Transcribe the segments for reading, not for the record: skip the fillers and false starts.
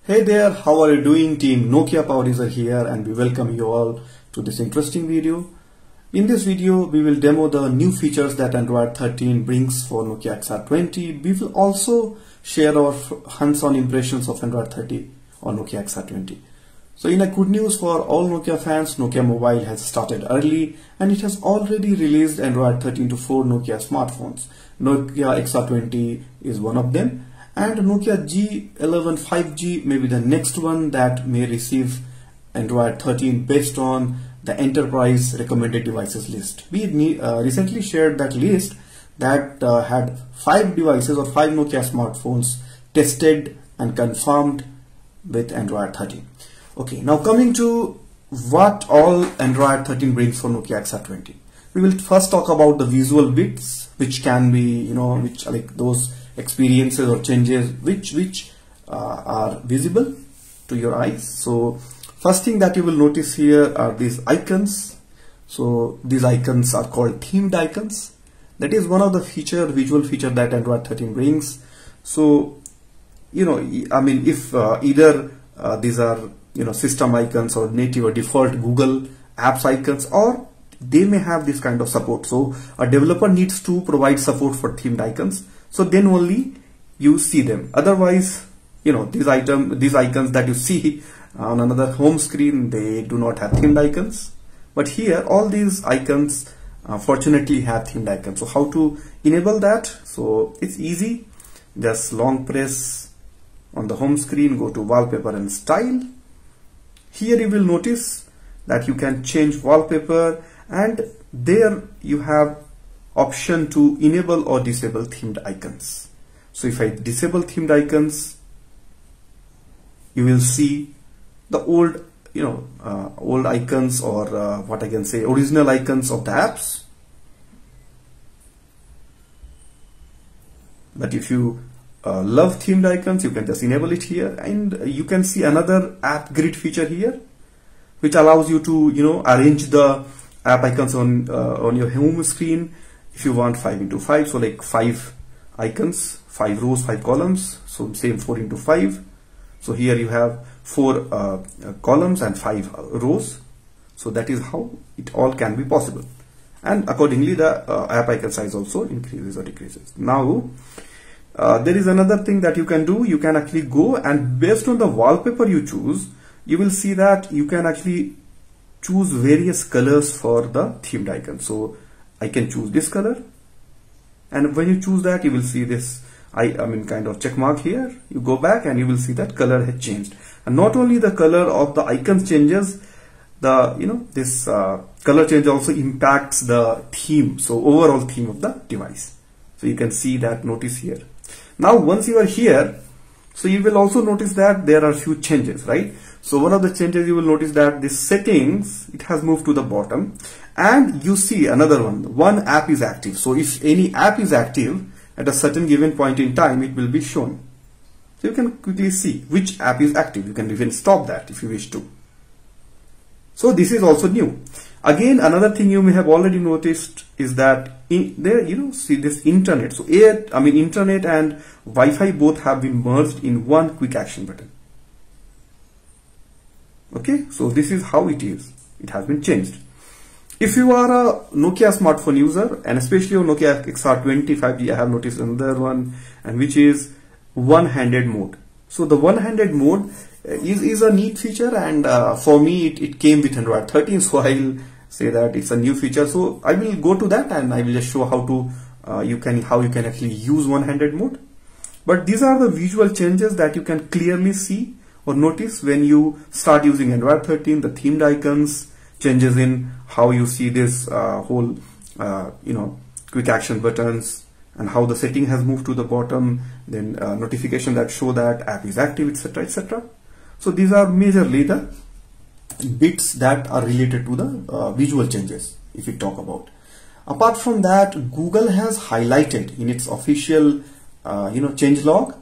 Hey there, how are you doing? Team Nokia Power User here, and we welcome you all to this interesting video. In this video, we will demo the new features that Android 13 brings for Nokia XR20. We will also share our hands-on impressions of Android 30 on Nokia XR20. So in a good news for all Nokia fans, Nokia Mobile has started early and it has already released Android 13 to 4 Nokia smartphones. Nokia XR20 is one of them. And Nokia G11 5G may be the next one that may receive Android 13 based on the enterprise recommended devices list. We recently shared that list that had 5 devices or 5 Nokia smartphones tested and confirmed with Android 13. Okay, now coming to what all Android 13 brings for Nokia XR20. We will first talk about the visual bits, which can be, which like those experiences or changes which are visible to your eyes. So first thing that you will notice here are these icons. So these icons are called themed icons. That is one of the visual feature that Android 13 brings. So if either these are system icons or native or default Google apps icons, or they may have this kind of support. So a developer needs to provide support for themed icons. So then only you see them. Otherwise, these icons that you see on another home screen, they do not have themed icons. But here, all these icons fortunately have themed icons. So how to enable that? So it's easy. Just long press on the home screen, go to wallpaper and style. Here you will notice that you can change wallpaper, and there you have option to enable or disable themed icons. So if I disable themed icons, you will see the old old icons, or what I can say, original icons of the apps. But if you love themed icons, you can just enable it here, and you can see another app grid feature here, which allows you to arrange the app icons on your home screen. If you want 5x5, so like 5 icons, 5 rows, 5 columns, so same 4x5. So here you have 4 columns and 5 rows. So that is how it all can be possible. And accordingly, the app icon size also increases or decreases. Now, there is another thing that you can do. You can actually go, and based on the wallpaper you choose, you will see that you can actually choose various colors for the themed icon. So I can choose this color, and when you choose that, you will see this kind of check mark here. You go back and you will see that color has changed. And not only the color of the icons changes, this color change also impacts the theme, so overall theme of the device. So you can see that, notice here. Now once you are here, so you will also notice that there are few changes, right? So one of the changes, you will notice that this settings, it has moved to the bottom, and you see another one app is active. So if any app is active at a certain given point in time, it will be shown. So you can quickly see which app is active. You can even stop that if you wish to. So this is also new. Again, another thing you may have already noticed is that see this internet. So internet and Wi-Fi both have been merged in one quick action button. Okay, so this is how it is. It has been changed. If you are a Nokia smartphone user, and especially on Nokia XR20 5G, I have noticed another one, and which is one-handed mode. So the one-handed mode is a neat feature, and for me it came with Android 13, so I'll say that it's a new feature. So I will go to that and I will just show how you can actually use one-handed mode. But these are the visual changes that you can clearly see or notice when you start using Android 13. The themed icons, changes in how you see this whole quick action buttons, and how the setting has moved to the bottom, then notification that show that app is active, etc., etc. So these are majorly the bits that are related to the visual changes, if we talk about. Apart from that, Google has highlighted in its official change log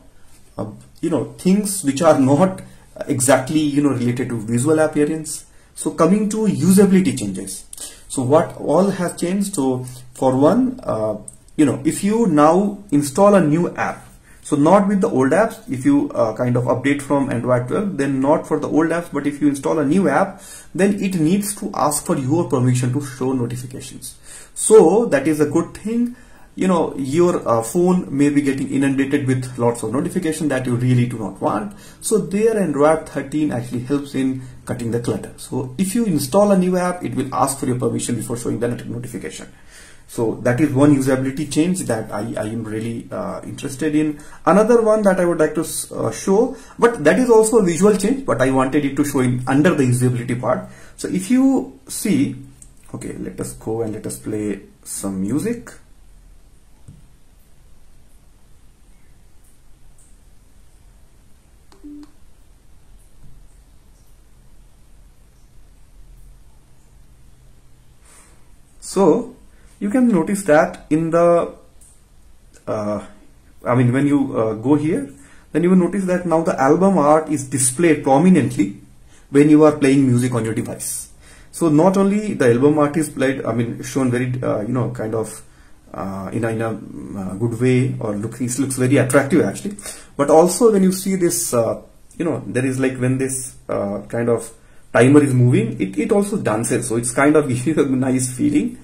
things which are not exactly related to visual appearance. So coming to usability changes, so what all has changed? So for one, if you now install a new app, So not with the old apps. If you kind of update from Android 12, then not for the old apps, but if you install a new app, then it needs to ask for your permission to show notifications. So that is a good thing. You know, your phone may be getting inundated with lots of notifications that you really do not want. So there Android 13 actually helps in cutting the clutter. So if you install a new app, it will ask for your permission before showing the notification. So that is one usability change that I am really interested in. Another one that I would like to show, but that is also a visual change, but I wanted it to show in under the usability part. So if you see, okay, let us go and let us play some music. So you can notice that in the, when you go here, then you will notice that now the album art is displayed prominently when you are playing music on your device. So not only the album art is played, shown very, kind of in a good way, or it looks very attractive actually. But also when you see this, there is like when this kind of timer is moving, it also dances. So it's kind of gives you a nice feeling.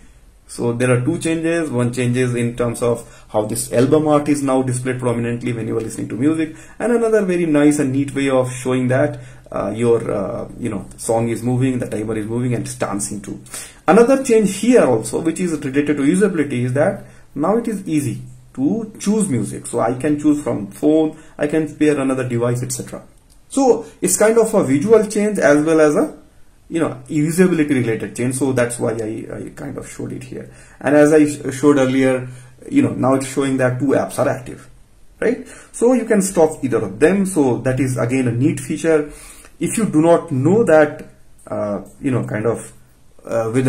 So there are two changes. One changes in terms of how this album art is now displayed prominently when you are listening to music, and another very nice and neat way of showing that your song is moving, the timer is moving, and it's dancing too. Another change here also, which is related to usability, is that now it is easy to choose music. So I can choose from phone, I can pair another device, etc. So it's kind of a visual change as well as a usability related change. So that's why I kind of showed it here. And as I showed earlier, now it's showing that two apps are active, right? So you can stop either of them. So that is again a neat feature. If you do not know that, whether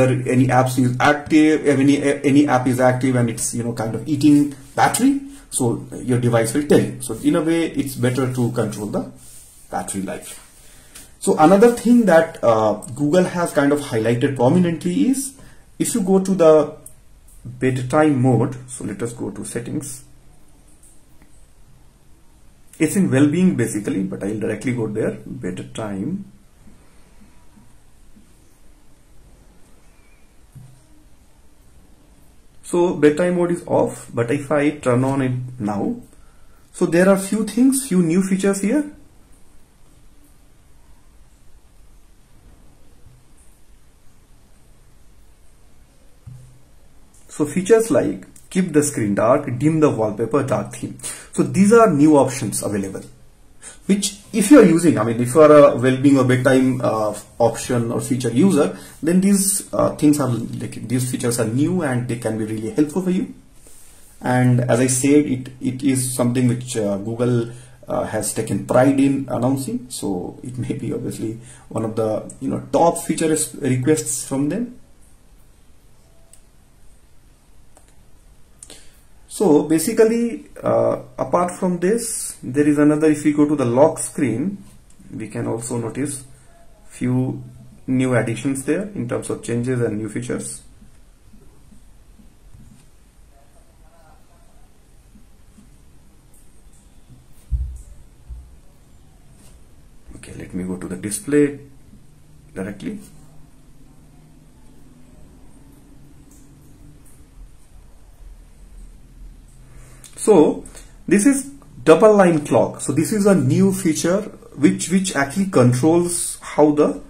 any apps is active, any app is active and it's, kind of eating battery, so your device will tell you. So in a way, it's better to control the battery life. So another thing that Google has kind of highlighted prominently is if you go to the bedtime mode. So let us go to settings. It's in well-being basically, but I'll directly go there, bedtime. So bedtime mode is off, but if I turn on it now, so there are few new features here. So features like keep the screen dark, dim the wallpaper, dark theme. So these are new options available, which if you are using, if you are a well-being or bedtime option or feature user, then these these features are new and they can be really helpful for you. And as I said, it is something which Google has taken pride in announcing. So it may be obviously one of the top feature requests from them. So basically, apart from this, there is another. If we go to the lock screen, we can also notice few new additions there in terms of changes and new features. Okay, let me go to the display directly. So this is double line clock. So this is a new feature which actually controls how the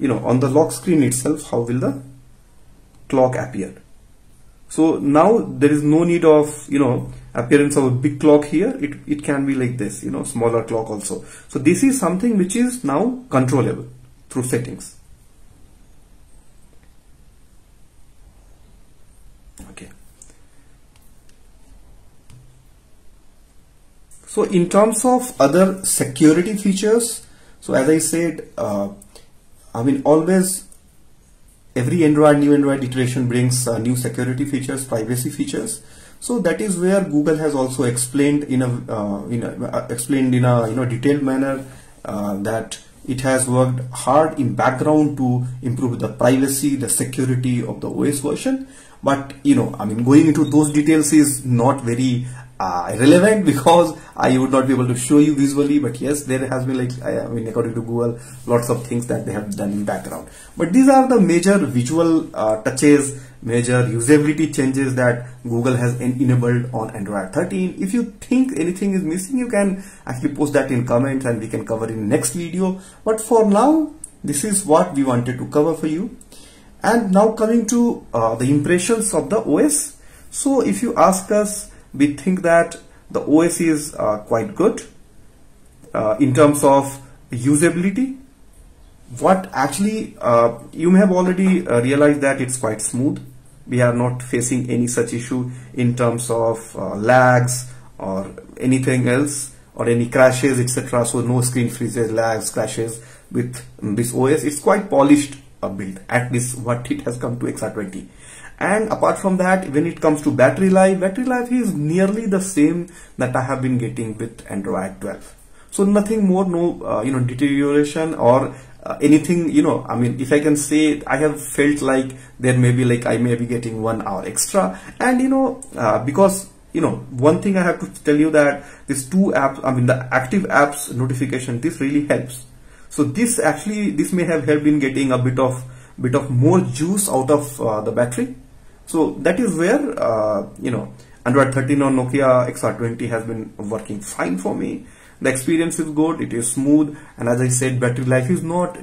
on the lock screen itself, how will the clock appear. So now there is no need of appearance of a big clock here. It can be like this, smaller clock also. So this is something which is now controllable through settings. Okay. So in terms of other security features, so as I said, always every new Android iteration brings new security features, privacy features. So that is where Google has also explained in a detailed manner that it has worked hard in background to improve the privacy, the security of the OS version. But going into those details is not very irrelevant because I would not be able to show you visually, but yes, there has been according to Google, lots of things that they have done in background. But these are the major visual touches, major usability changes that Google has enabled on Android 13. If you think anything is missing, you can actually post that in comments and we can cover in next video. But for now, this is what we wanted to cover for you. And now coming to the impressions of the OS. So if you ask us, we think that the OS is quite good in terms of usability. What actually you may have already realized that it's quite smooth. We are not facing any such issue in terms of lags or anything else or any crashes, etc. So no screen freezes, lags, crashes with this OS. It's quite polished build, at least what it has come to XR20. And apart from that, when it comes to battery life is nearly the same that I have been getting with Android 12. So nothing more, no deterioration or anything, I mean, if I can say, I have felt like there may be I may be getting 1 hour extra. And because one thing I have to tell you that these two apps, I mean the active apps notification, this really helps. So this may have helped in getting a bit of more juice out of the battery. So that is where Android 13 on Nokia XR20 has been working fine for me. The experience is good, it is smooth, and as I said, battery life has not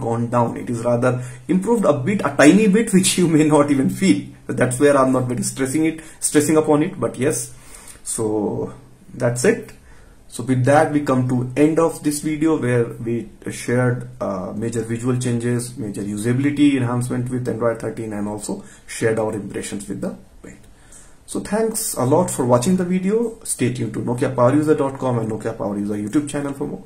gone down. It is rather improved a bit, a tiny bit, which you may not even feel. That's where I'm not very stressing upon it. But yes, so that's it. So with that, we come to end of this video where we shared major visual changes, major usability enhancement with Android 13, and also shared our impressions with the build. So thanks a lot for watching the video. Stay tuned to NokiaPowerUser.com and Nokia Power User YouTube channel for more.